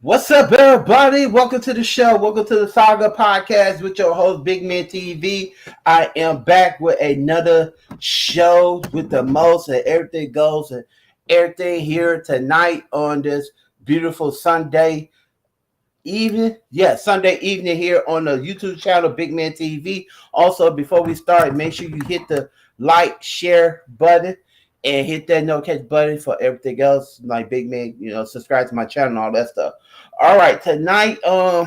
What's up, everybody? Welcome to the show. Welcome to the Saga podcast with your host, Big Man TV. I am back with another show with the most and everything goes and everything here tonight on this beautiful Sunday evening. Yeah, Sunday evening here on the YouTube channel, Big Man TV. Also, before we start, make sure you hit the like, share button and hit that notification button for everything else. Like Big Man, subscribe to my channel and all that stuff. All right, tonight. Y'all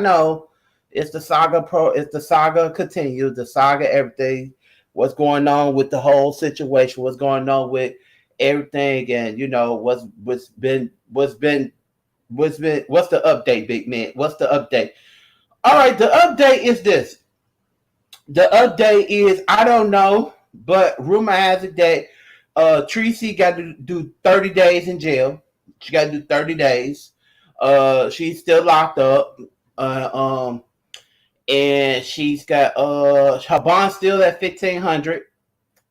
know it's the Saga Pro. It's the Saga continues. The Saga everything. What's going on with the whole situation? What's going on with everything? And what's the update, Big Man? What's the update? All right, the update is this. The update is I don't know, but rumor has it that Treeccy got to do 30 days in jail. She got to do 30 days. She's still locked up. And she's got her bond still at $1,500.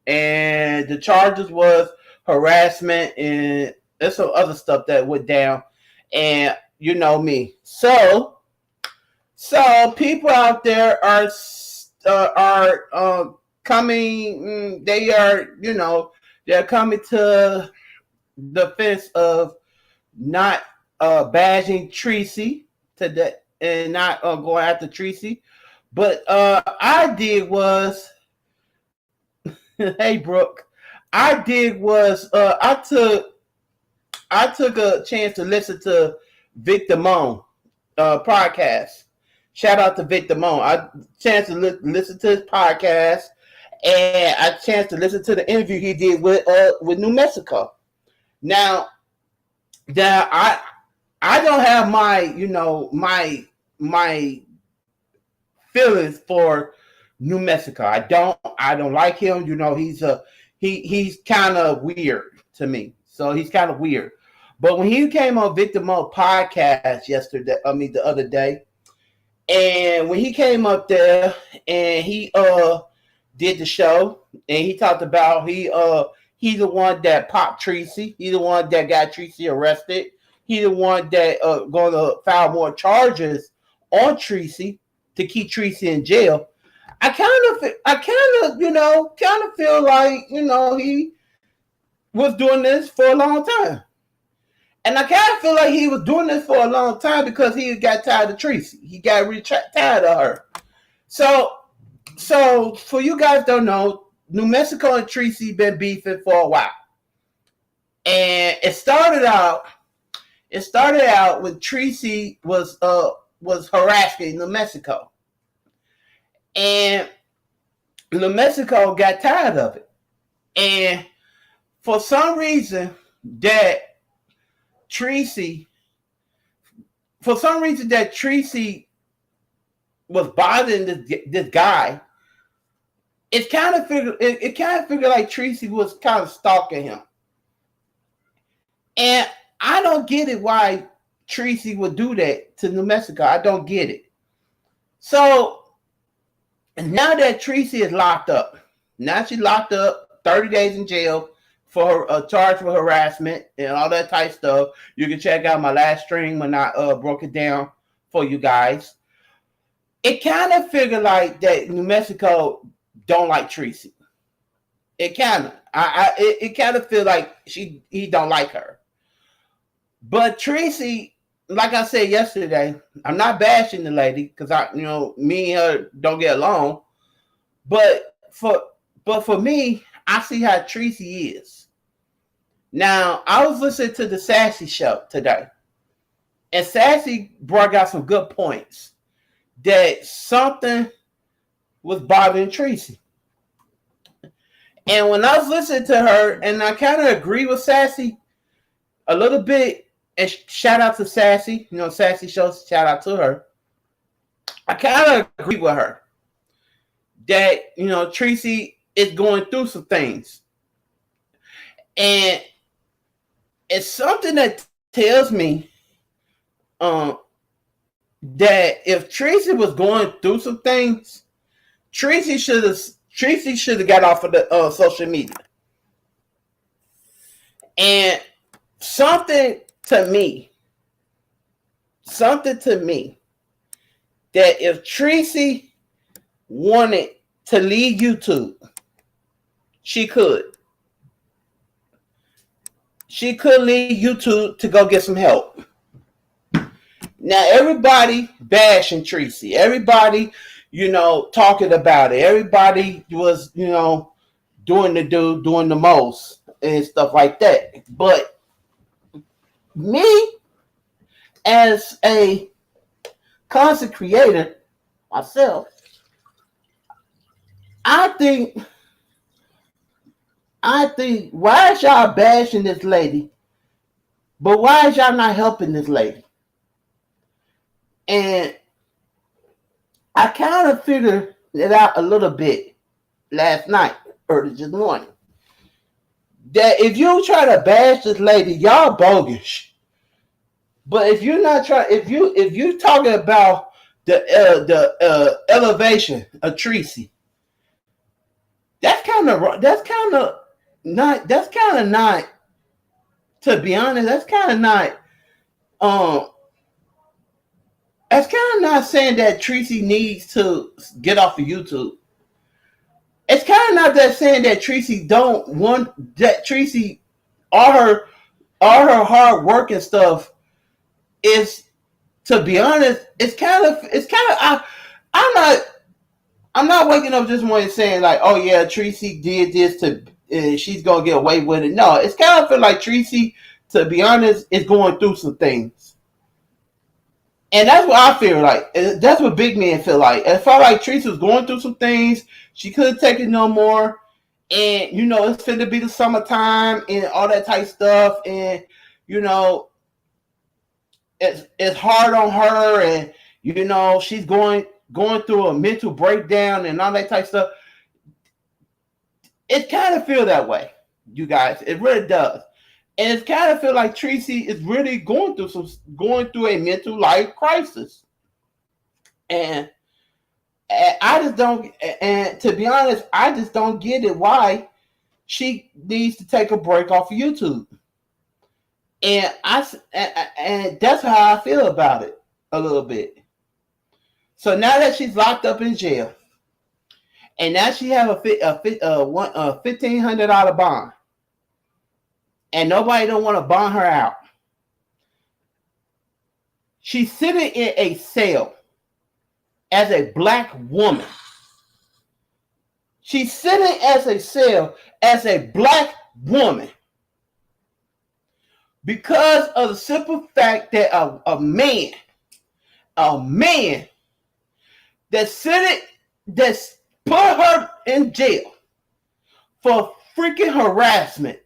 And the charges was harassment and there's some other stuff that went down. And you know me. So people out there are coming. They are, they're coming to the fence of not bashing Treeccy today and not going after Treeccy. But I did was, hey Brooke, I took a chance to listen to Victor Moan podcast. Shout out to Victor Moan. I chance to listen to his podcast, and I chance to listen to the interview he did with New Mexico. Now I don't have my feelings for New Mexico. I don't like him. He's kind of weird to me. So he's kind of weird. But when he came on Victor Moan podcast the other day. And when he came up there and he did the show and he talked about he's the one that popped Treeccy. He's the one that got Treeccy arrested. He's the one that going to file more charges on Treeccy to keep Treeccy in jail. I kind of feel like he was doing this for a long time. And I kind of feel like he was doing this for a long time because he got tired of Treeccy. He got really tired of her. So for you guys don't know, New Mexico and Treeccy been beefing for a while. And it started out when Treeccy was harassing New Mexico. And New Mexico got tired of it. And for some reason that Treeccy was bothering this guy. It kind of figured like Treeccy was kind of stalking him, and I don't get it why Treeccy would do that to New Mexico. I don't get it. So now that Treeccy is locked up, now she's locked up, 30 days in jail, for a charge for harassment and all that type stuff. You can check out my last stream when I broke it down for you guys. It kind of figured like that New Mexico don't like Treeccy. It kind of, it kind of feel like he don't like her. But Treeccy, like I said yesterday, I'm not bashing the lady because me and her don't get along. But for me, I see how Treeccy is. Now, I was listening to the Sassy show today, and Sassy brought out some good points that something was bothering Treeccy. And when I was listening to her, and I kind of agree with Sassy a little bit, and shout out to Sassy, Sassy shows, shout out to her. I kind of agree with her that, Treeccy is going through some things. And it's something that tells me that if Treeccy was going through some things, Treeccy should have got off of the social media. And something to me that if Treeccy wanted to leave YouTube, she could. She could leave YouTube to go get some help. Now, everybody bashing Treeccy. Everybody, talking about it. Everybody was, doing the most and stuff like that. But me, as a content creator myself, I think, why is y'all bashing this lady? But why is y'all not helping this lady? And I kind of figured it out a little bit last night, early this morning, that if you try to bash this lady, y'all bogus. But if you're not trying, if you talking about the elevation of Treeccy, that's kind of not. To be honest, that's kind of not. That's kind of not saying that Treeccy needs to get off of YouTube. It's kind of not that saying that Treeccy don't want that Treeccy, all her hard work and stuff is, to be honest, I'm not waking up this morning saying like, oh yeah, Treeccy did this she's gonna get away with it. No, it's kind of feel like Treeccy, to be honest, is going through some things. And that's what I feel like. That's what big men feel like. It felt like Treeccy was going through some things. She couldn't take it no more. And, it's finna be the summertime and all that type stuff. And, it's hard on her. And, she's going through a mental breakdown and all that type stuff. It kind of feel that way, you guys. It really does. And it's kind of feel like Treeccy is really going through a mental life crisis. And I just don't, and to be honest, I just don't get it why she needs to take a break off of YouTube. And that's how I feel about it a little bit. So now that she's locked up in jail, and now she have a $1,500 bond, and nobody don't want to bond her out. She's sitting in a cell as a black woman. She's sitting as a cell as a black woman because of the simple fact that a man that's put her in jail for freaking harassment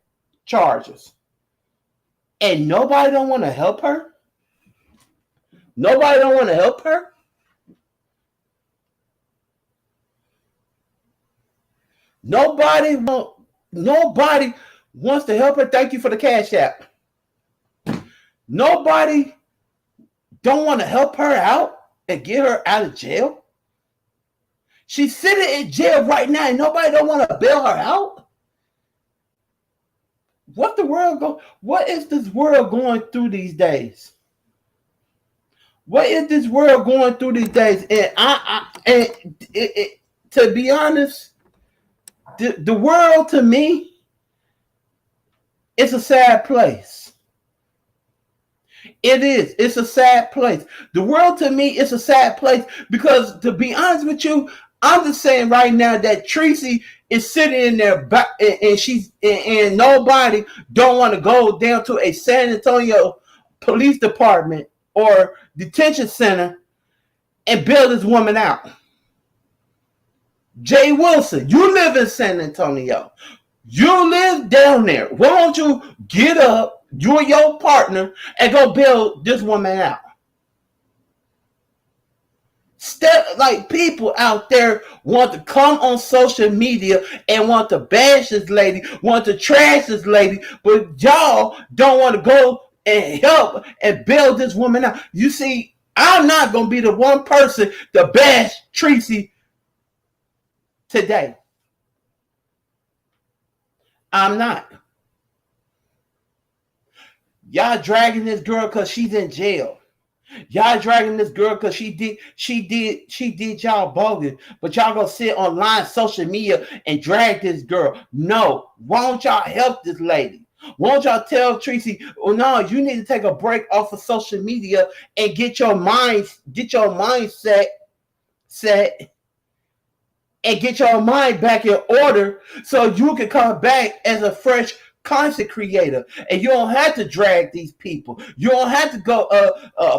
charges, and nobody don't want to help her. Nobody don't want to help her. Nobody wants to help her. Thank you for the Cash App. Nobody don't want to help her out and get her out of jail. She's sitting in jail right now and nobody don't want to bail her out. What is this world going through these days? What is this world going through these days? To be honest, the world to me, it's a sad place. It is. It's a sad place. The world to me is a sad place because, to be honest with you, I'm just saying right now that Treeccy is sitting in there and nobody don't want to go down to a San Antonio police department or detention center and bail this woman out. Jay Wilson, you live in San Antonio. You live down there. Why don't you get up, you and your partner, and go bail this woman out? Like, people out there want to come on social media and want to bash this lady, want to trash this lady, but y'all don't want to go and help and bail this woman out. You see, I'm not going to be the one person to bash Treeccy today. I'm not. Y'all dragging this girl because she's in jail. Y'all dragging this girl because she did y'all bogus, but y'all gonna sit online social media and drag this girl. No, why don't y'all help this lady? Why don't y'all tell Treeccy, oh no, you need to take a break off of social media and get your mindset set and get your mind back in order so you can come back as a fresh content creator, and you don't have to drag these people. You don't have to go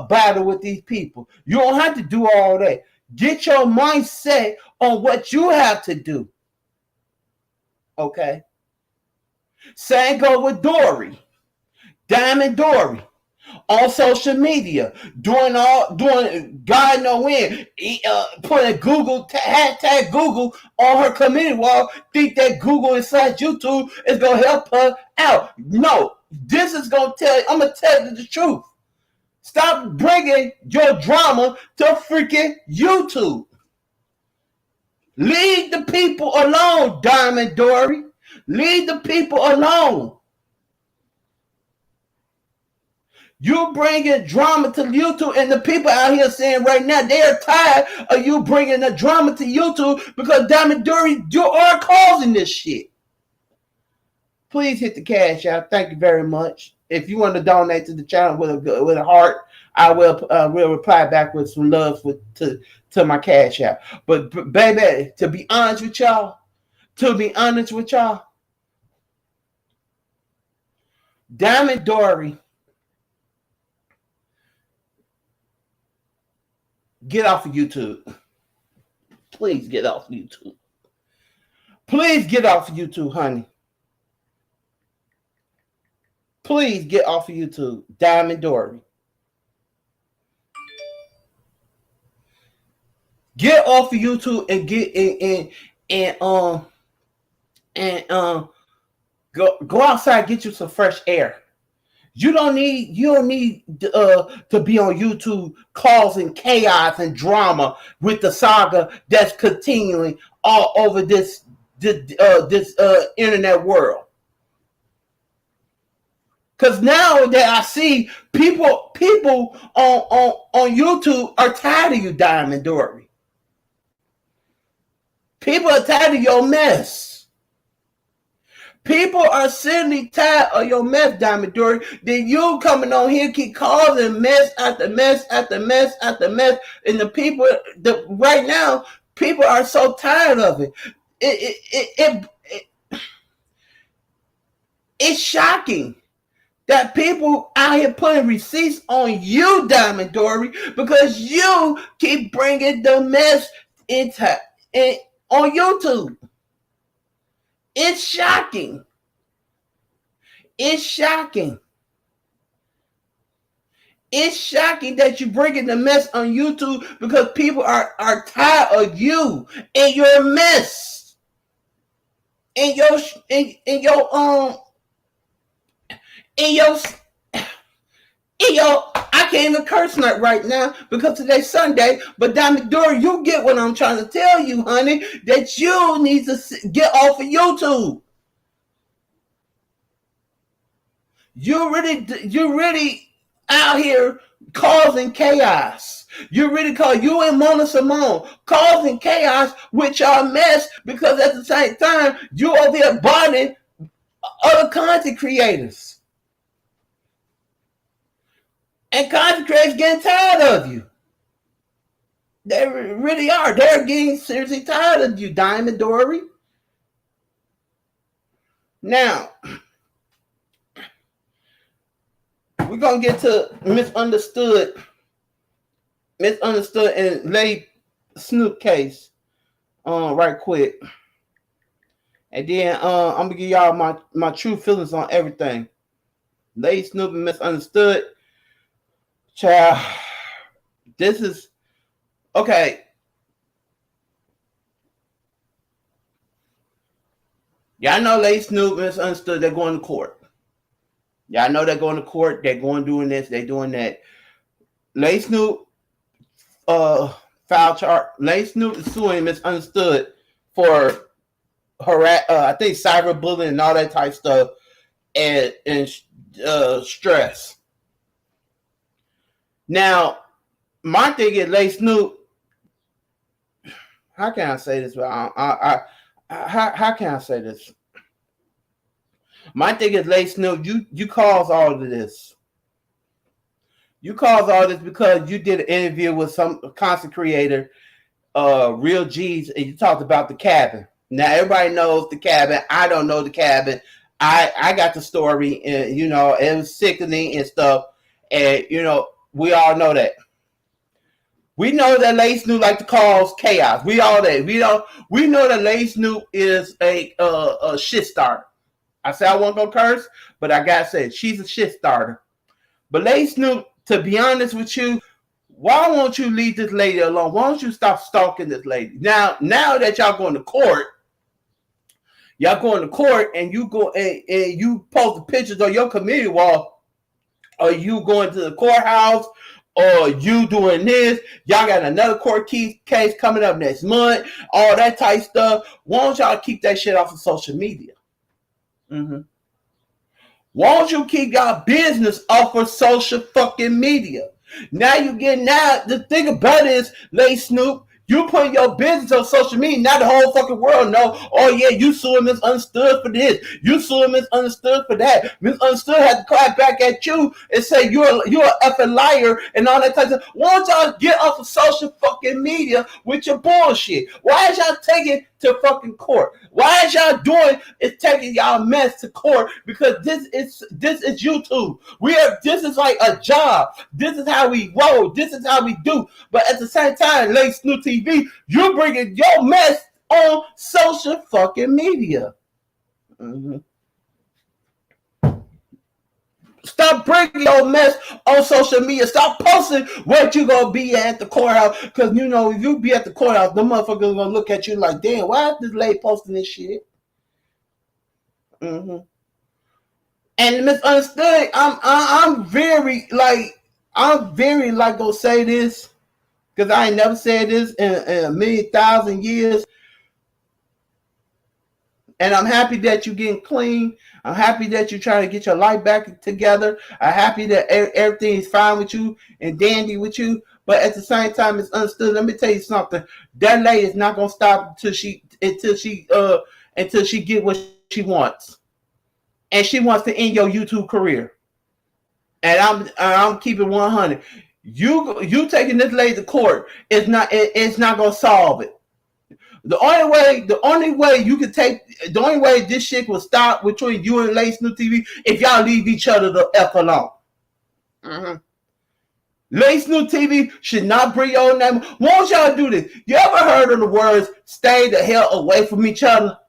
battle with these people. You don't have to do all that. Get your mindset on what you have to do. Okay. Same go with Dori, Diamond Dori, on social media, doing God know when, putting Google hashtag Google on her community wall, think that Google inside YouTube is gonna help her out. No, this is gonna I'm gonna tell you the truth. Stop bringing your drama to freaking YouTube. Leave the people alone, Diamond Dori. Leave the people alone. You bringing drama to YouTube, and the people out here saying right now they are tired of you bringing the drama to YouTube because Diamond Dori, you are causing this shit. Please hit the cash out. Thank you very much. If you want to donate to the channel with a heart, I will reply back with some love to my cash out. But baby, to be honest with y'all, Diamond Dori, get off of YouTube. Please get off YouTube. Please get off of YouTube, honey. Please get off of YouTube. Diamond Dori. Get off of YouTube and get go outside, get you some fresh air. You don't need to be on YouTube causing chaos and drama with the saga that's continuing all over this internet world. Because now that I see people on YouTube are tired of you, Diamond Dori. People are tired of your mess. People are simply tired of your mess, Diamond Dori. Then you coming on here keep causing mess after mess after mess after mess, and the people right now, people are so tired of it. It's shocking that people out here putting receipts on you, Diamond Dori, because you keep bringing the mess on YouTube. It's shocking. It's shocking. It's shocking that you're bringing the mess on YouTube because people are tired of you and your mess. And your I can't even curse not right now because today's Sunday, but Diamond Dori, you get what I'm trying to tell you, honey, that you need to get off of YouTube. You're really out here causing chaos. You and Mona Simone causing chaos with your mess because at the same time you over there bonding other content creators. And content creators getting tired of you. They really are. They're getting seriously tired of you, Diamond Dori. Now, we're going to get to Misunderstood and Lady Snoop case right quick. And then I'm going to give y'all my true feelings on everything. Lady Snoop and Misunderstood. Child, this is... Okay. Y'all know Lady Snoop and Misunderstood, they're going to court. Y'all know they're going to court. They're going doing this. They're doing that. Lady Snoop filed charge. Lady Snoop is suing Misunderstood for I think cyberbullying and all that type stuff and stress. Now, my thing is Lady Snoop. How can I say this? How can I say this? My thing is, Lady Snoop, you caused all of this. You caused all this because you did an interview with some content creator, Real G's, and you talked about the cabin. Now everybody knows the cabin. I don't know the cabin. I got the story, and it was sickening and stuff, and we all know that. We know that Lady Snoop like to cause chaos. We know that Lady Snoop is a shit starter. I said I wasn't gonna curse, but I gotta say she's a shit starter. But Lady Snoop, to be honest with you, why won't you leave this lady alone? Why don't you stop stalking this lady? Now that y'all going to court, and you go and you post the pictures on your community wall, or you going to the courthouse, or you doing this, y'all got another court case coming up next month, all that type stuff. Why don't y'all keep that shit off of social media? Mm-hmm. Why don't you keep your business off of social fucking media? Now the thing about it is, Lady Snoop, you put your business on social media, now the whole fucking world know, oh yeah, you suing Misunderstood for this, you suing Misunderstood for that. Misunderstood had to clap back at you and say you're an effing liar and all that type of stuff. Why don't y'all get off of social fucking media with your bullshit? Why is y'all taking to fucking court? Why is y'all taking y'all mess to court? Because this is YouTube. This is like a job. This is how we roll. This is how we do. But at the same time, Lady Snoop TV, you bringing your mess on social fucking media. Mm-hmm. Stop bringing your mess on social media. Stop posting what you gonna be at the courthouse. Because if you be at the courthouse, the motherfuckers gonna look at you like, damn, why is this lady posting this shit? Mm-hmm. And Misunderstood, I'm very gonna say this because I ain't never said this in a million thousand years. And I'm happy that you're getting clean. I'm happy that you're trying to get your life back together. I'm happy that everything is fine with you and dandy with you. But at the same time, it's understood. Let me tell you something. That lady is not gonna stop until she get what she wants. And she wants to end your YouTube career. And I'm keeping 100. You taking this lady to court it's not gonna solve it. The only way this shit will stop between you and Lady Snoop TV if y'all leave each other the F alone. Mm-hmm. Lady Snoop TV should not bring your own name. Why don't y'all do this? You ever heard of the words "stay the hell away from each other"?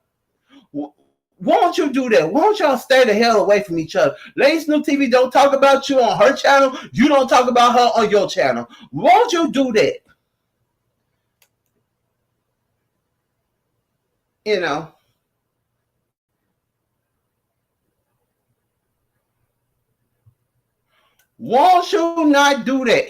Why don't you do that? Why don't y'all stay the hell away from each other? Lady Snoop TV don't talk about you on her channel. You don't talk about her on your channel. Why don't you do that? Won't you not do that?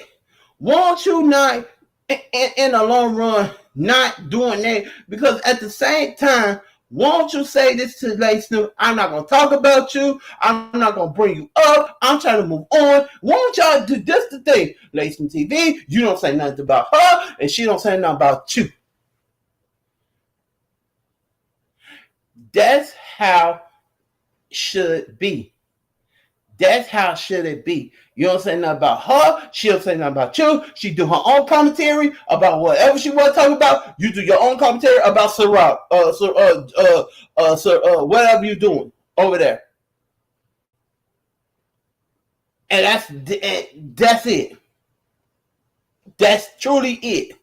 Won't you not, in the long run, not doing that? Because at the same time, Won't you say this to Lady Snoop? I'm not going to talk about you. I'm not going to bring you up. I'm trying to move on. Won't y'all do this the thing? Lady Snoop TV, you don't say nothing about her, and she don't say nothing about you. That's how it should be. That's how should it be. You don't say nothing about her. She don't say nothing about you. She do her own commentary about whatever she want to talk about. You do your own commentary about Sarah, whatever you're doing over there. And that's it. That's truly it.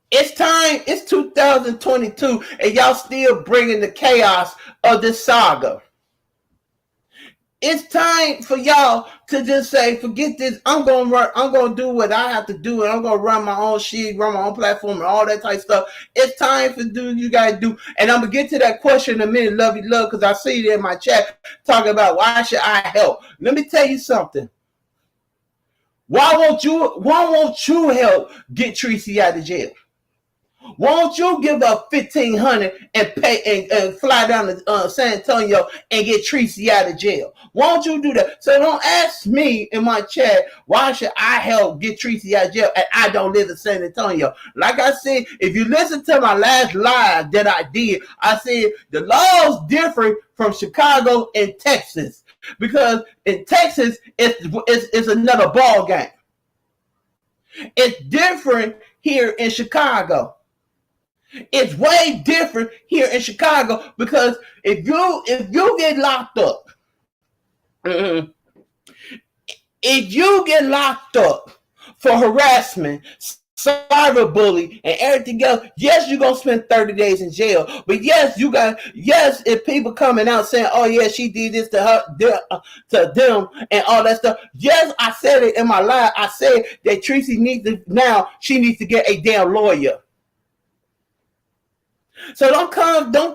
It's time. It's 2022, and y'all still bringing the chaos of this saga. It's time for y'all to just say, forget this. I'm gonna do what I have to do, and I'm gonna run my own shit, run my own platform, and all that type of stuff. It's time for you guys do. And I'm gonna get to that question in a minute, love, because I see it in my chat talking about why should I help. Let me tell you something. Why won't you help get Treeccy out of jail? Won't you give up $1,500 and pay and fly down to San Antonio and get Treeccy out of jail? Won't you do that? So don't ask me in my chat, why should I help get Treeccy out of jail and I don't live in San Antonio? Like I said, if you listen to my last live that I did, I said the law's different from Chicago and Texas. Because in Texas, it's another ball game. It's different here in Chicago. It's way different here in Chicago because if you get locked up, if you get locked up for harassment, cyberbullying, and everything else, yes, you're gonna spend 30 days in jail. But yes, if people coming out saying, "Oh yeah, she did this to her, to them, and all that stuff." Yes, I said it in my live. I said that Treeccy needs to get a damn lawyer. So don't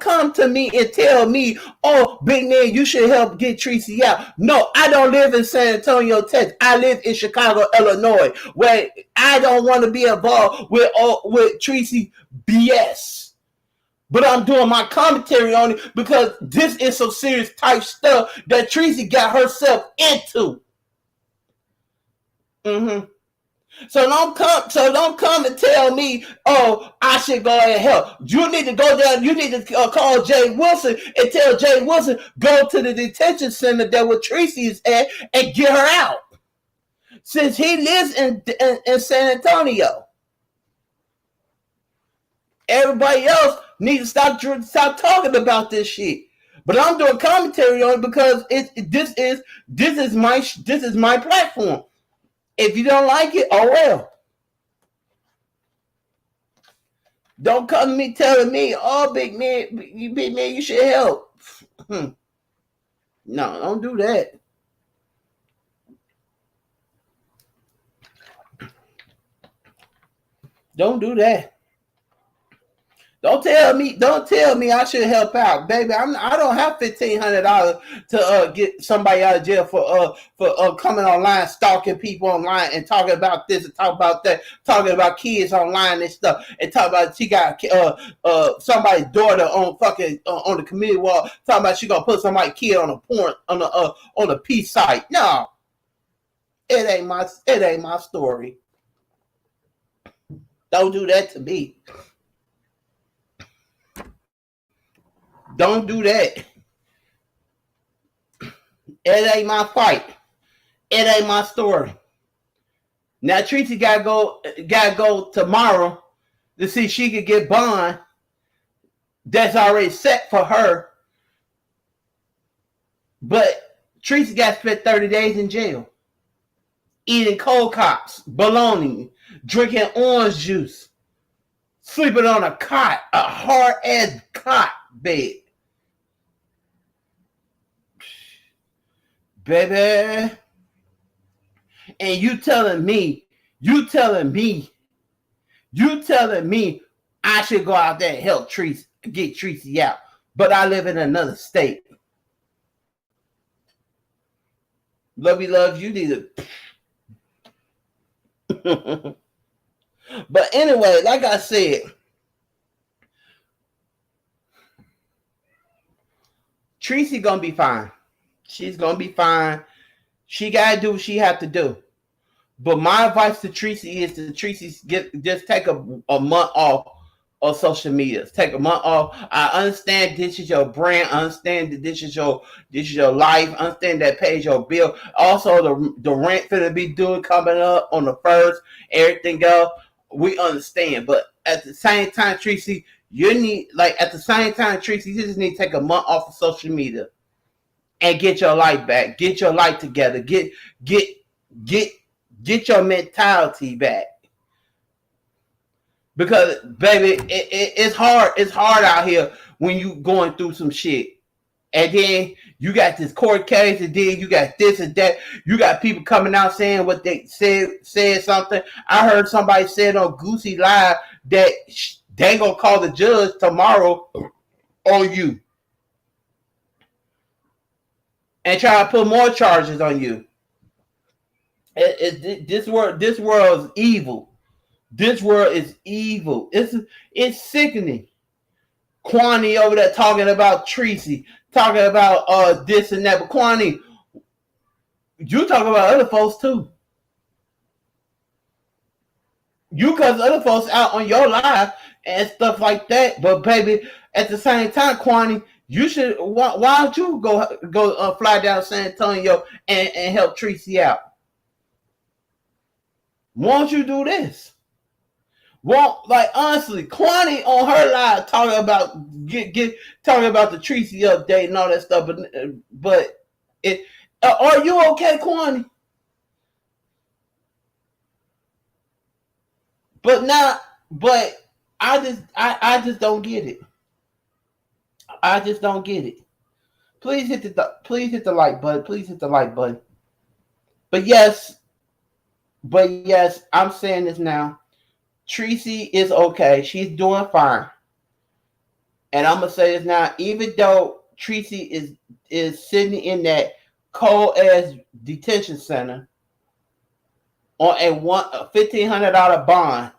come to me and tell me, oh, big man, you should help get Treeccy out. No, I don't live in San Antonio, Texas. I live in Chicago, Illinois, where I don't want to be involved with Treeccy BS. But I'm doing my commentary on it because this is some serious type stuff that Treeccy got herself into. So don't come and tell me, oh, I should go and help. You need to go down. You need to call Jay Wilson and tell Jay Wilson, go to the detention center that where Treeccy is at and get her out. Since he lives in San Antonio. Everybody else needs to stop talking about this shit. But I'm doing commentary on it because this is my platform. If you don't like it, oh well. Don't come to me telling me, oh, big man, you should help. No, don't do that. Don't do that. Don't tell me I should help out, baby. I don't have $1,500 to get somebody out of jail for coming online, stalking people online, and talking about this and talking about that, talking about kids online and stuff, and talking about she got somebody's daughter on fucking on the community wall, talking about she gonna put somebody's kid on a porn on a peace site. No, it ain't my story. Don't do that to me. Don't do that. It ain't my fight. It ain't my story. Now Treeccy gotta go tomorrow to see if she could get bond that's already set for her. But Treeccy got to spend 30 days in jail. Eating cold cops, bologna, drinking orange juice, sleeping on a cot, a hard ass cot bed. Baby, and you telling me I should go out there and help Treeccy, get Treeccy out, but I live in another state. Lovey loves you need to. But anyway, like I said, Treeccy gonna be fine. She's gonna be fine. She gotta do what she have to do. But my advice to Treeccy is to just take a month off of social media. Take a month off. I understand this is your brand. I understand that this is your life. I understand that pays your bill. Also, the rent finna be due coming up on the first. Everything else, we understand. But at the same time, Treeccy, you just need to take a month off of social media and get your life back. Get your life together. Get your mentality back. Because, baby, it's hard. It's hard out here when you going through some shit. And then you got this court case, and then you got this and that. You got people coming out saying what they said something. I heard somebody said on Goosey Live that they gonna call the judge tomorrow on you and try to put more charges on you. This world is evil. This world is evil. It's sickening. Kwani over there talking about Treeccy, talking about this and that. But Kwani, you talk about other folks too. You cuss other folks out on your live and stuff like that. But baby, at the same time, Kwani, you should. Why don't you go fly down to San Antonio and help Treeccy out? Why don't you do this? Well, like honestly, Kwani on her live talking about talking about the Treeccy update and all that stuff, but are you okay, Kwani? But I just don't get it. I just don't get it. Please hit the like button. Please hit the like button. But yes, I'm saying this now. Treeccy is okay. She's doing fine. And I'm gonna say this now. Even though Treeccy is sitting in that cold ass detention center on a $1,500 bond,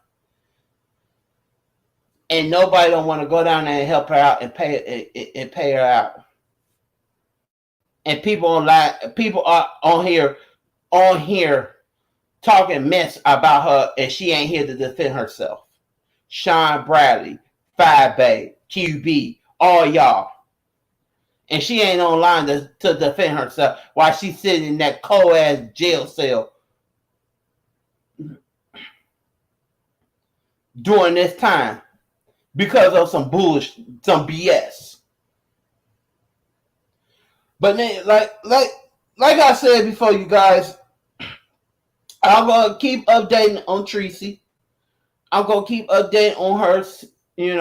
and nobody don't want to go down there and help her out and pay her out. And people are on here talking mess about her, and she ain't here to defend herself. Sean Bradley, Five Bay, QB, all y'all. And she ain't online to defend herself while she's sitting in that cold ass jail cell during this time because of some bullshit, some BS. But then, like I said before, you guys, I'm gonna keep updating on Treeccy. I'm gonna keep updating on her. I'm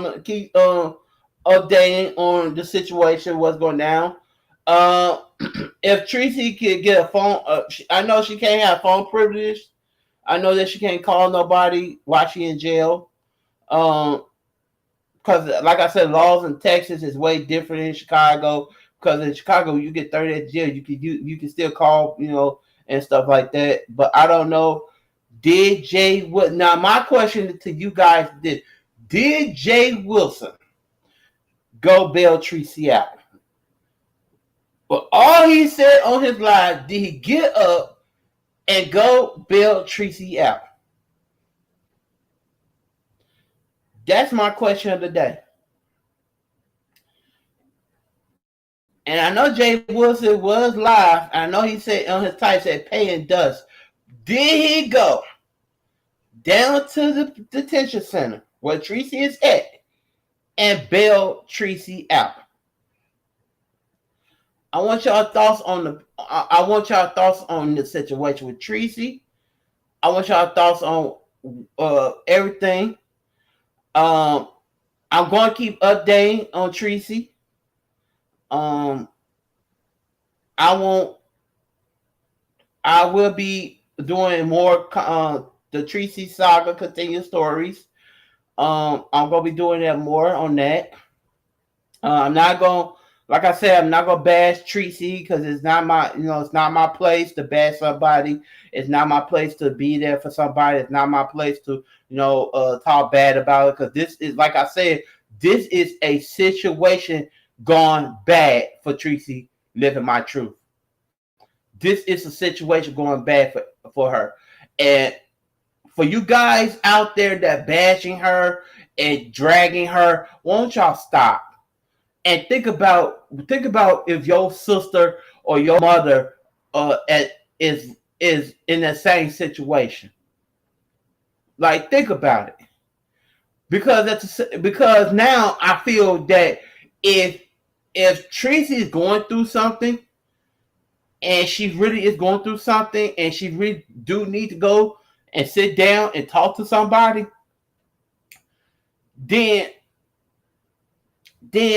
gonna keep updating on the situation, what's going down. If Treeccy could get a phone, I know she can't have phone privilege. I know that she can't call nobody while she in jail. Because, like I said, laws in Texas is way different in Chicago. Because in Chicago, you get 30 days jail, you can still call, and stuff like that. But I don't know. Now my question to you guys did Jay Wilson go bail Treeccy out? But all he said on his live, did he get up and go bail Treeccy out? That's my question of the day. And I know Jay Wilson was live. I know he said on his type said paying dust. Did he go down to the detention center where Treeccy is at and bail Treeccy out? I want y'all thoughts on the situation with Treeccy. I want y'all thoughts on everything. I'm going to keep updating on Treeccy. I will be doing more the Treeccy Saga continued stories. I'm gonna be doing that more on that. I'm not gonna, like I said, I'm not gonna bash Treeccy because it's not my place to bash somebody. It's not my place to be there for somebody. It's not my place to talk bad about it, because this is, like I said, this is a situation gone bad for Treeccy living my truth. This is a situation going bad for her. And for you guys out there that bashing her and dragging her, won't y'all stop and think about if your sister or your mother is in the same situation. Like, think about it, because now I feel that if Treeccy is going through something, and she really is going through something, and she really do need to go and sit down and talk to somebody, then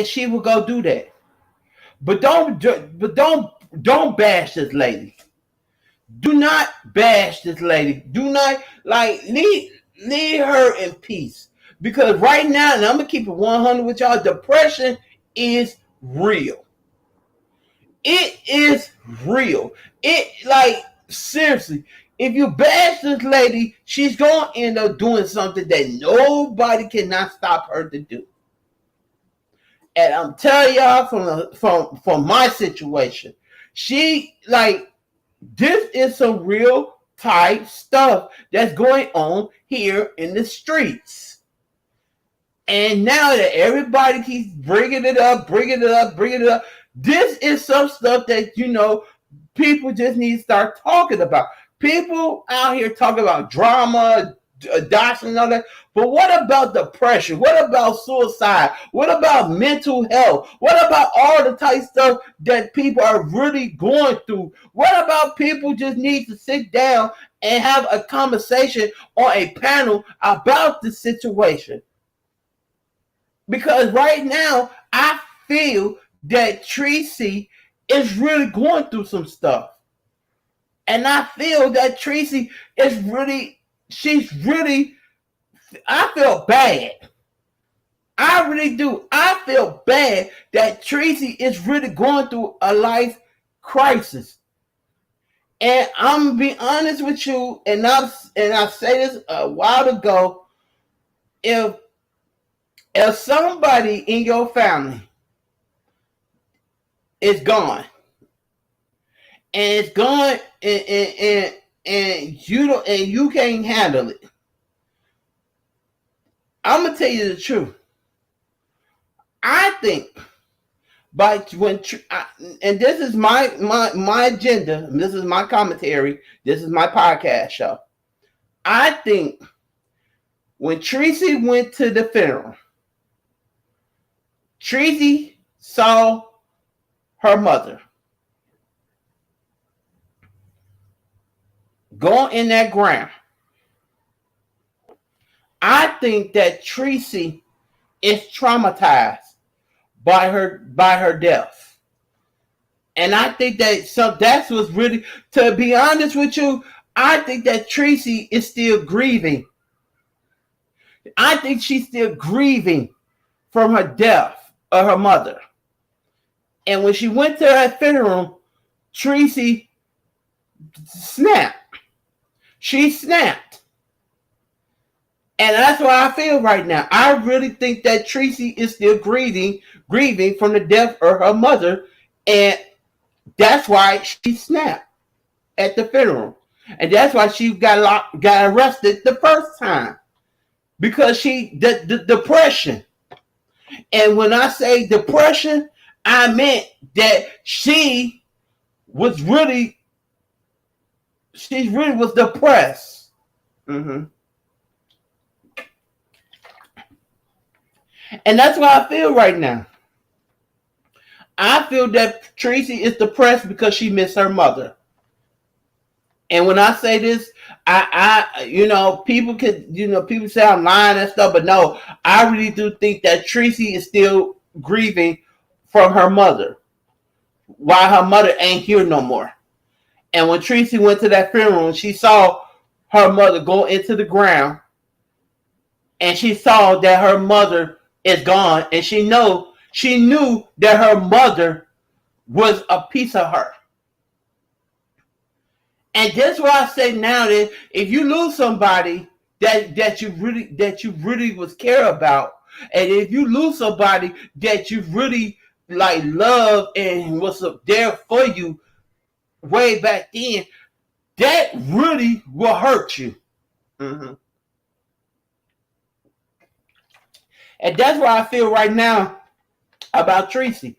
she will go do that. But don't bash this lady. Do not bash this lady. Do not, like, leave her in peace. Because right now, and I'm gonna keep it 100 with y'all, depression is real. It is real. It, like, seriously, if you bash this lady, she's gonna end up doing something that nobody cannot stop her to do. And I'm telling y'all from my situation, she, like, this is some real type stuff that's going on here in the streets. And now that everybody keeps bringing it up, this is some stuff that, you know, people just need to start talking about. People out here talking about drama, adoption, and all that. But what about depression? What about suicide? What about mental health? What about all the type of stuff that people are really going through? What about people just need to sit down and have a conversation on a panel about the situation? Because right now, I feel that Treeccy is really going through some stuff. And I feel that Treeccy is really, I feel bad. I really do. I feel bad that Treeccy is really going through a life crisis. And I'm going to be honest with you, and I said this a while ago, if somebody in your family is gone, and it's gone, and you can't handle it, I'm gonna tell you the truth. I think, and this is my agenda, this is my commentary, this is my podcast show. I think when Treeccy went to the funeral, Treeccy saw her mother going in that ground. I think that Treeccy is traumatized by her death. And I think that that's what's really, to be honest with you, I think that Treeccy is still grieving. I think she's still grieving from her death of her mother. And when she went to her funeral, Treeccy snapped. She snapped. And that's what I feel right now. I really think that Treeccy is still grieving from the death of her mother. And that's why she snapped at the funeral. And that's why she got arrested the first time. Because the depression. And when I say depression, I meant that she really was depressed. Mm-hmm. And that's what I feel right now. I feel that Treeccy is depressed because she missed her mother. And when I say this, people say I'm lying and stuff, but no, I really do think that Treeccy is still grieving from her mother while her mother ain't here no more. And when Treeccy went to that funeral, she saw her mother go into the ground, and she saw that her mother is gone, and she knew that her mother was a piece of her. And that's why I say now that if you lose somebody that you really was care about, and if you lose somebody that you really like love and was there for you way back then, that really will hurt you. Mm-hmm. And that's why I feel right now about Treeccy.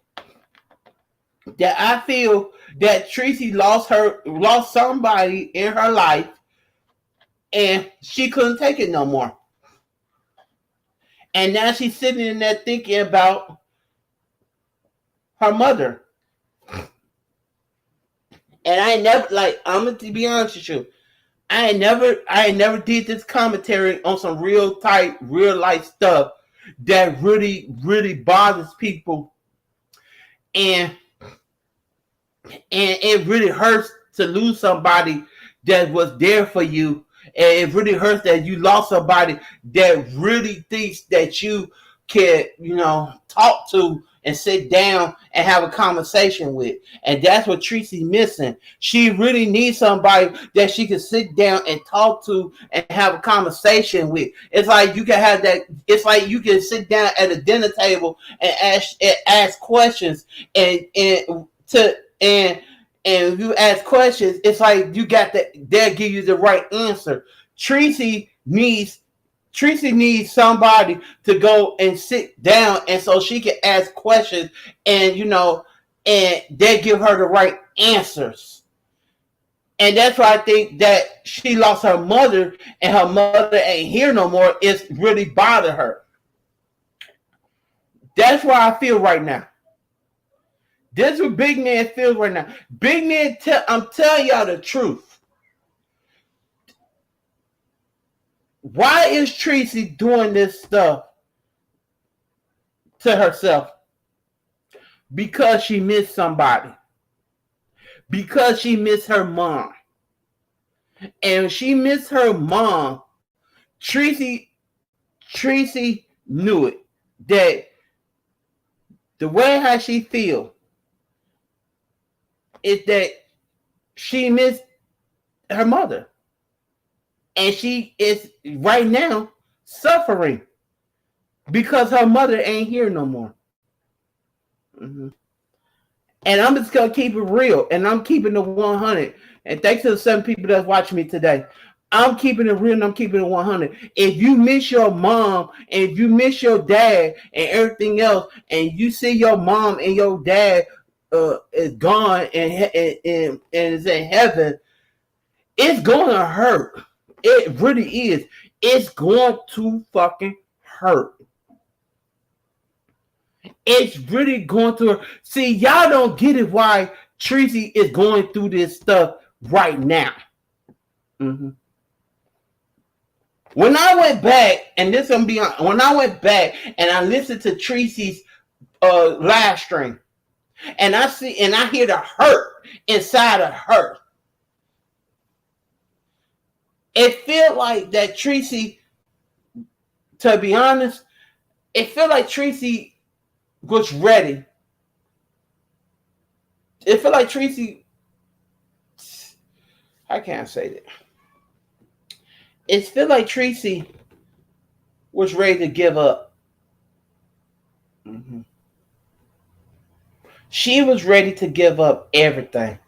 That I feel that Treeccy lost somebody in her life, and she couldn't take it no more. And now she's sitting in there thinking about her mother. And I ain't never, like, I'm gonna be honest with you, I ain't never did this commentary on some real life stuff that really, really bothers people, and it really hurts to lose somebody that was there for you, and it really hurts that you lost somebody that really thinks that you can, talk to and sit down and have a conversation with. And that's what Treeccy missing. She really needs somebody that she can sit down and talk to and have a conversation with. It's like you can have that. It's like you can sit down at a dinner table and ask questions, and if you ask questions, it's like you got that. They'll give you the right answer. Treeccy needs somebody to go and sit down, and so she can ask questions, and and they give her the right answers. And that's why I think that she lost her mother, and her mother ain't here no more. It's really bothered her. That's why I feel right now. This is what Big Man feels right now. Big Man, I'm telling y'all the truth. Why is Treeccy doing this stuff to herself? Because she missed somebody. Because she missed her mom. And she missed her mom. Treeccy knew it. That the way how she feel is that she missed her mother. And she is right now suffering because her mother ain't here no more. Mm-hmm. And I'm just going to keep it real. And I'm keeping the 100. And thanks to the 7 people that's watching me today. I'm keeping it real and I'm keeping it 100. If you miss your mom, and if you miss your dad and everything else, and you see your mom and your dad is gone and is in heaven, it's going to hurt. It really is. It's going to fucking hurt. It's really going to. See, y'all don't get it why Treeccy is going through this stuff right now. Mm-hmm. When I went back, and this gonna be on, when I went back and I listened to Treeccy's live stream, and I hear the hurt inside of her. It feel like that Treeccy, to be honest, it feel like Treeccy was ready. It feel like Treeccy, I can't say that. It feel like Treeccy was ready to give up. Mm-hmm. She was ready to give up everything.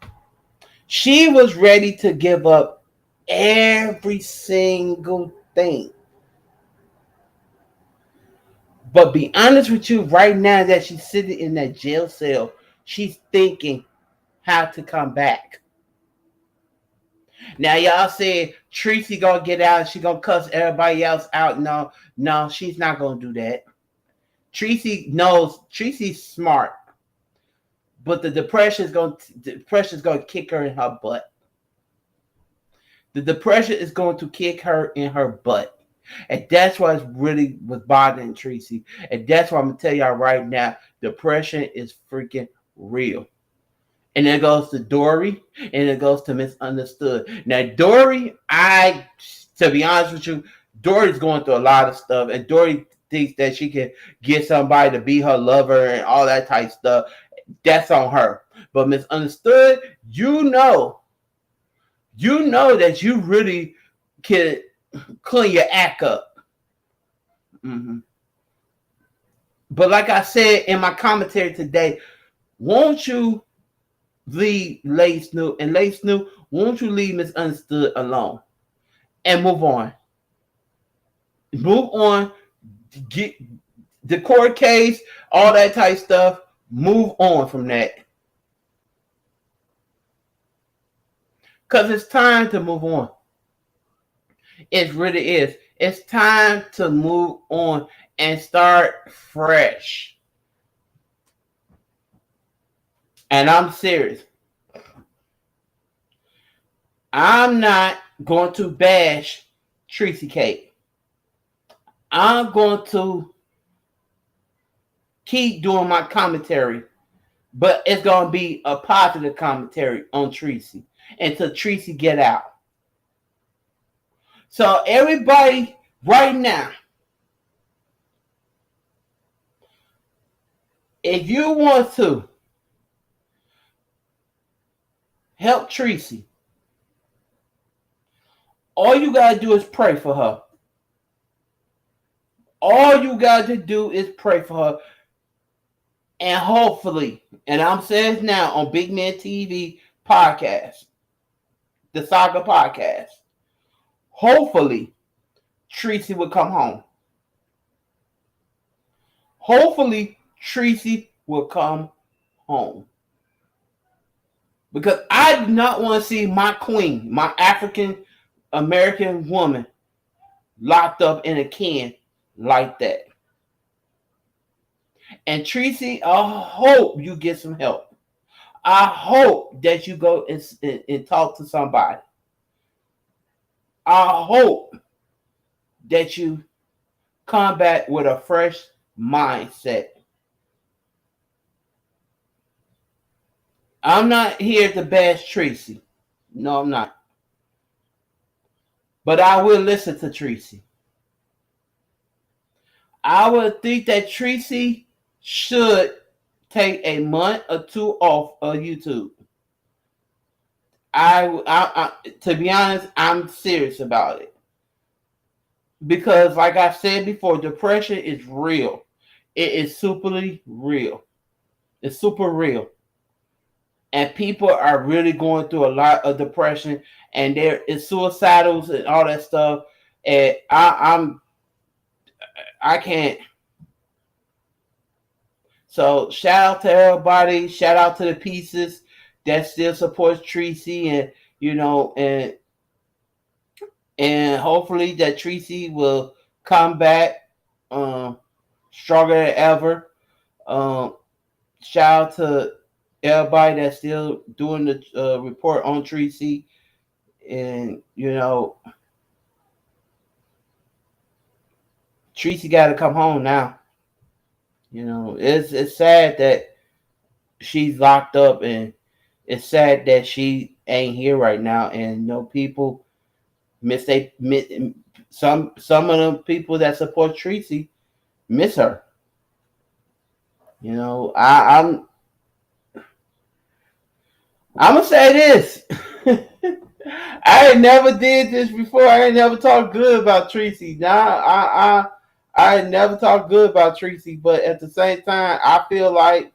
She was ready to give up every single thing. But be honest with you, right now that she's sitting in that jail cell, she's thinking how to come back. Now y'all said Treeccy gonna get out, she gonna cuss everybody else out. No, she's not gonna do that. Treeccy knows, Treeccy's smart, but the depression is gonna kick her in her butt. The depression is going to kick her in her butt. And that's what really was bothering Treeccy. And that's what I'm going to tell y'all right now. Depression is freaking real. And it goes to Dori, and it goes to Misunderstood. Now, Dori, to be honest with you, Dori's going through a lot of stuff. And Dori thinks that she can get somebody to be her lover and all that type of stuff. That's on her. But Misunderstood, you know that you really can clean your act up. Mm-hmm. But like I said in my commentary today, won't you leave Lady Snoop and Lady Snoop? Won't you leave Misunderstood alone and move on? Move on. Get the court case, all that type stuff. Move on from that. Because it's time to move on. It really is. It's time to move on and start fresh. And I'm serious. I'm not going to bash Treeccy Cake. I'm going to keep doing my commentary, but it's going to be a positive commentary on Treeccy until Treeccy get out. So everybody right now, if you want to help Treeccy, all you got to do is pray for her. All you got to do is pray for her. And hopefully, and I'm saying this now on Big Man TV podcast, the Saga podcast, hopefully Treeccy will come home. Hopefully Treeccy will come home. Because I do not want to see my queen, my African American woman, locked up in a can like that. And Treeccy, I hope you get some help. I hope that you go and talk to somebody. I hope that you come back with a fresh mindset. I'm not here to bash Treeccy. No, I'm not. But I will listen to Treeccy. I would think that Treeccy should take a month or two off of YouTube. I to be honest, I'm serious about it. Because like I said before, depression is real. It is superly real. It's super real. And people are really going through a lot of depression, and there is suicidals and all that stuff. And I can't. So shout out to everybody. Shout out to the pieces that still supports Treeccy, and and hopefully that Treeccy will come back stronger than ever. Shout out to everybody that's still doing the report on Treeccy, and Treeccy got to come home now. It's sad that she's locked up, and it's sad that she ain't here right now. And people some of the people that support Treeccy miss her. I'm gonna say this. I ain't never did this before. I ain't never talked good about Treeccy. Nah, I never talked good about Treeccy, but at the same time, I feel like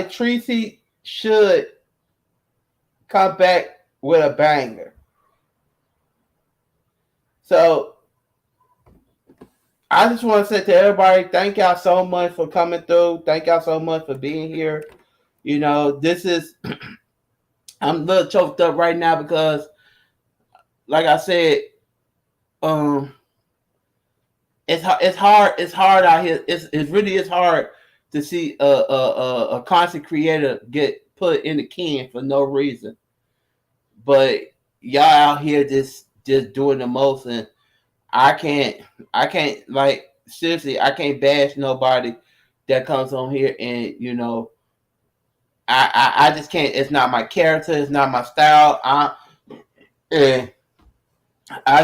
Treeccy should come back with a banger. So I just want to say to everybody, thank y'all so much for coming through. Thank y'all so much for being here. This is I'm a little choked up right now because, like I said, it's hard out here. It really is hard to see a content creator get put in the can for no reason. But y'all out here just doing the most, and I can't like seriously, I can't bash nobody that comes on here, and I just can't. It's not my character. It's not my style. I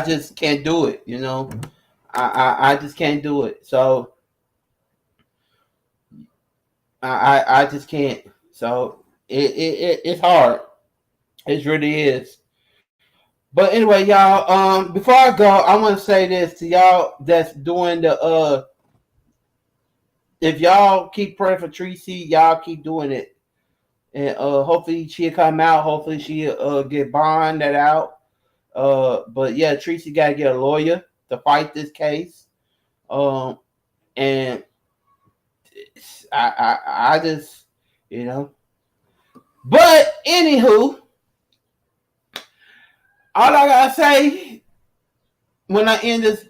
just can't do it. I just can't do it. So I just can't. So it's hard. It really is. But anyway, y'all, before I go, I want to say this to y'all that's doing the if y'all keep praying for Treeccy, y'all keep doing it. And hopefully she'll come out. Hopefully she'll get bonded out. But yeah, Treeccy gotta get a lawyer to fight this case. And I just, you know. But anywho, all I gotta say when I end this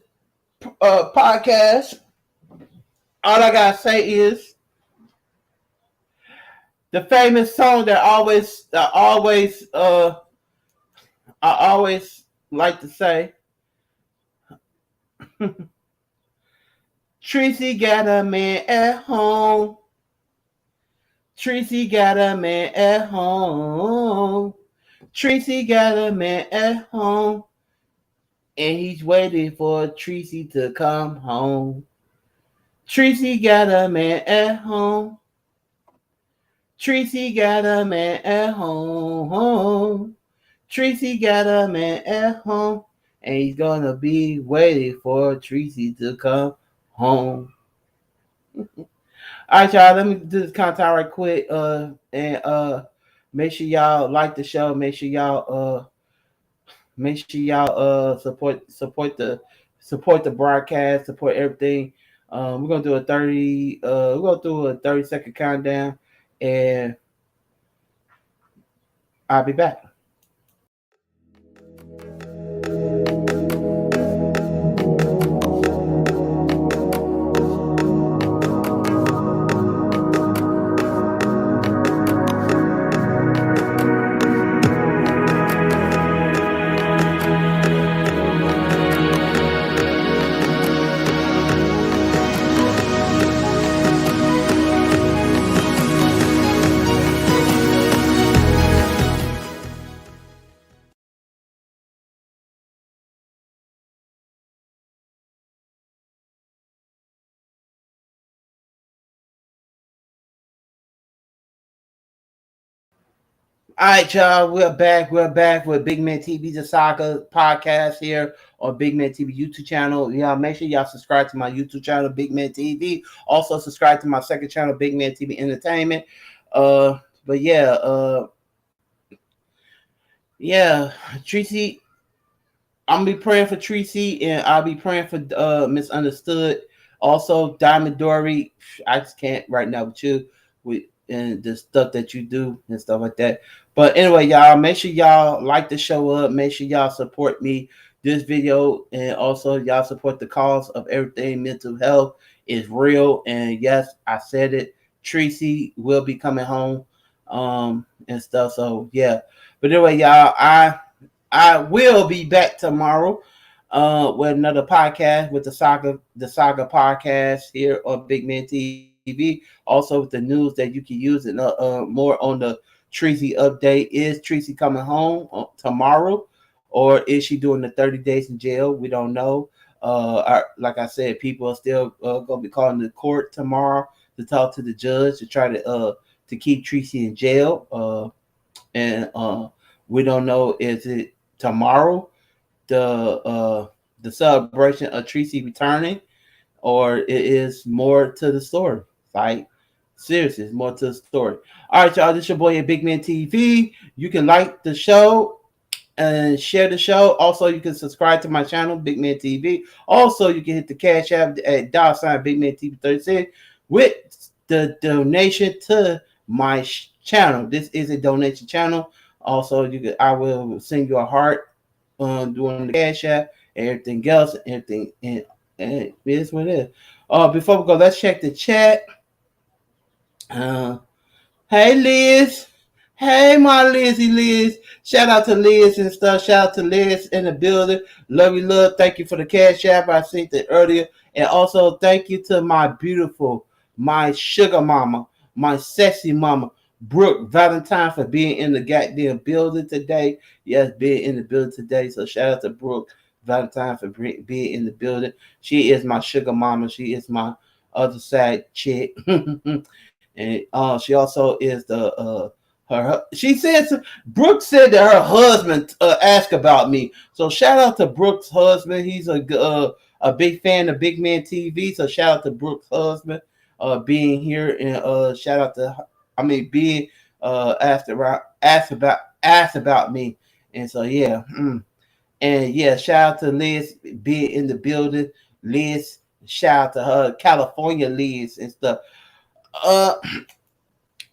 podcast, all I gotta say is the famous song that I always like to say. Treeccy got a man at home. Treeccy got a man at home. Treeccy got a man at home. And he's waiting for Treeccy to come home. Treeccy got a man at home. Treeccy got a man at home. Treeccy got a man at home. And he's gonna be waiting for Treeccy to come home. All right, y'all. Let me do this content right quick. And make sure y'all like the show. Make sure y'all support the broadcast, support everything. We're gonna do a 30-second countdown, and I'll be back. All right, y'all. We're back. We're back with Big Man TV, the Saga podcast here on Big Man TV YouTube channel. Y'all make sure y'all subscribe to my YouTube channel, Big Man TV. Also subscribe to my second channel, Big Man TV Entertainment. But yeah, Treeccy. I'm gonna be praying for Treeccy, and I'll be praying for Misunderstood. Also, Diamond Dori. I just can't right now with you with and the stuff that you do and stuff like that. But anyway, y'all, make sure y'all like the show up. Make sure y'all support me this video, and also y'all support the cause of everything. Mental health is real, and yes, I said it. Treeccy will be coming home, and stuff. So yeah. But anyway, y'all, I will be back tomorrow with another podcast with the Saga podcast here on Big Man TV. Also with the news that you can use and more on the Treeccy update. Is Treeccy coming home tomorrow, or is she doing the 30 days in jail? We don't know. Like I said, people are still gonna be calling the court tomorrow to talk to the judge to try to keep Treeccy in jail. And we don't know, is it tomorrow the celebration of Treeccy returning, or it is more to the story. Like seriously, it's more to the story. All right, y'all. This is your boy at Big Man TV. You can like the show and share the show. Also, you can subscribe to my channel, Big Man TV. Also, you can hit the Cash App at $ Big Man TV 36 with the donation to my channel. This is a donation channel. Also, I will send you a heart doing the Cash App and everything else, everything, and it is what it is. Before we go, let's check the chat. Hey Liz, hey my Liz. Shout out to Liz and stuff. Shout out to Liz in the building. Love you, love. Thank you for the Cash App. I seen it earlier, and also thank you to my beautiful, my sugar mama, my sexy mama, Brooke Valentine, for being in the goddamn building today. Yes, being in the building today. So shout out to Brooke Valentine for being in the building. She is my sugar mama. She is my other side chick. And she also is the She said Brooks said that her husband asked about me. So shout out to Brooks' husband. He's a big fan of Big Man TV. So shout out to Brooks' husband being here, and shout out to being asked about me. And so yeah, and yeah, shout out to Liz being in the building. Liz, shout out to her, California Liz and stuff. Uh,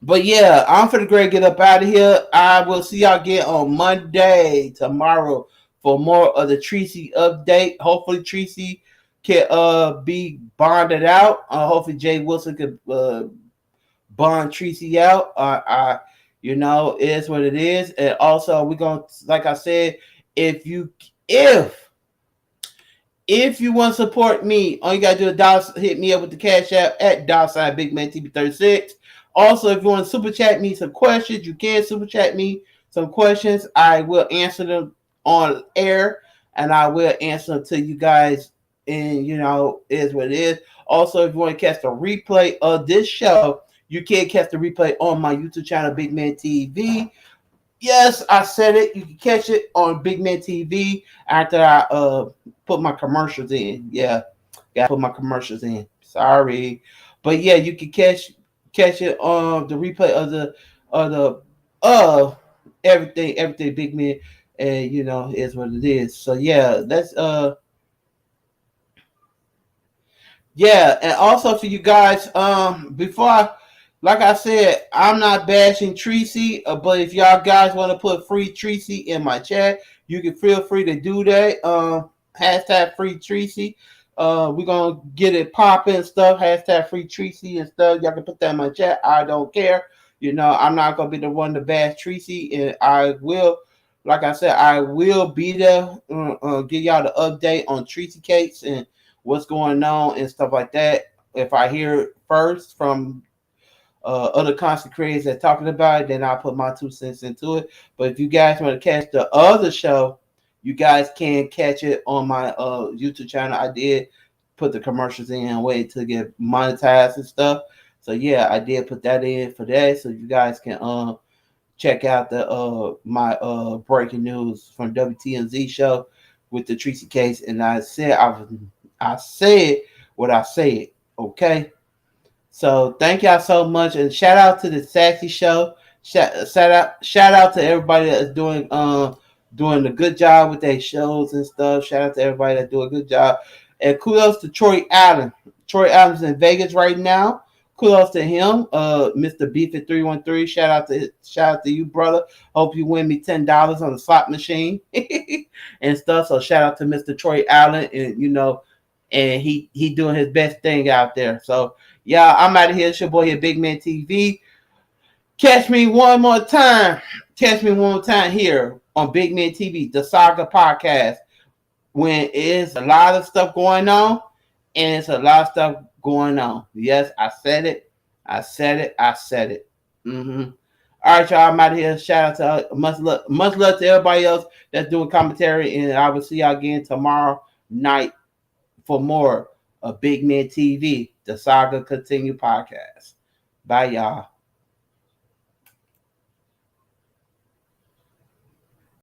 but yeah, I'm finna great get up out of here. I will see y'all again on Monday tomorrow for more of the Treeccy update. Hopefully Treeccy can be bonded out. Hopefully Jay Wilson could bond Treeccy out. It is what it is. And also we're gonna, like I said, if you want to support me, all you gotta do is hit me up with the cash app at $BigManTV36. Also, if you want to super chat me some questions, you can super chat me some questions. I will answer them on air, and I will answer them to you guys. And is what it is. Also, if you want to catch the replay of this show, you can catch the replay on my YouTube channel, Big Man TV. Yes, I said it. You can catch it on Big Man TV after I put my commercials in. Yeah, gotta put my commercials in. Sorry, but yeah, you can catch it on the replay of everything Big Man, and is what it is. So yeah, that's yeah, and also for you guys, like I said, I'm not bashing Treeccy, but if y'all guys want to put free Treeccy in my chat, you can feel free to do that. Hashtag free Treeccy. We're gonna get it popping and stuff. Hashtag free Treeccy and stuff. Y'all can put that in my chat. I don't care. I'm not gonna be the one to bash Treeccy, and I will, like I said, I will be there. Give y'all the update on Treeccy case and what's going on and stuff like that. If I hear it first from other content creators that talking about it, then I'll put my 2 cents into it. But if you guys want to catch the other show, you guys can catch it on my YouTube channel. I did put the commercials in and wait to get monetized and stuff. So yeah, I did put that in for that, so you guys can check out the my breaking news from WTMZ show with the Treeccy case. And I said what I said. Okay. So thank y'all so much, and shout out to the Sassy Show. Shout out to everybody that's doing a good job with their shows and stuff. Shout out to everybody that do a good job, and kudos to Troy Allen. Troy Allen's in Vegas right now. Kudos to him, Mr. Beef at 313. Shout out to you, brother. Hope you win me $10 on the slot machine and stuff. So shout out to Mr. Troy Allen, and and he doing his best thing out there. So yeah, I'm out of here. It's your boy here, Big Man TV. Catch me one more time here on Big Man TV, the Saga podcast, when it's a lot of stuff going on, and it's a lot of stuff going on. Yes, I said it. Mm-hmm. All right, y'all. I'm out of here. Shout out to much love to everybody else that's doing commentary, and I will see y'all again tomorrow night for more of Big Man TV, the Saga Continue podcast. Bye, y'all.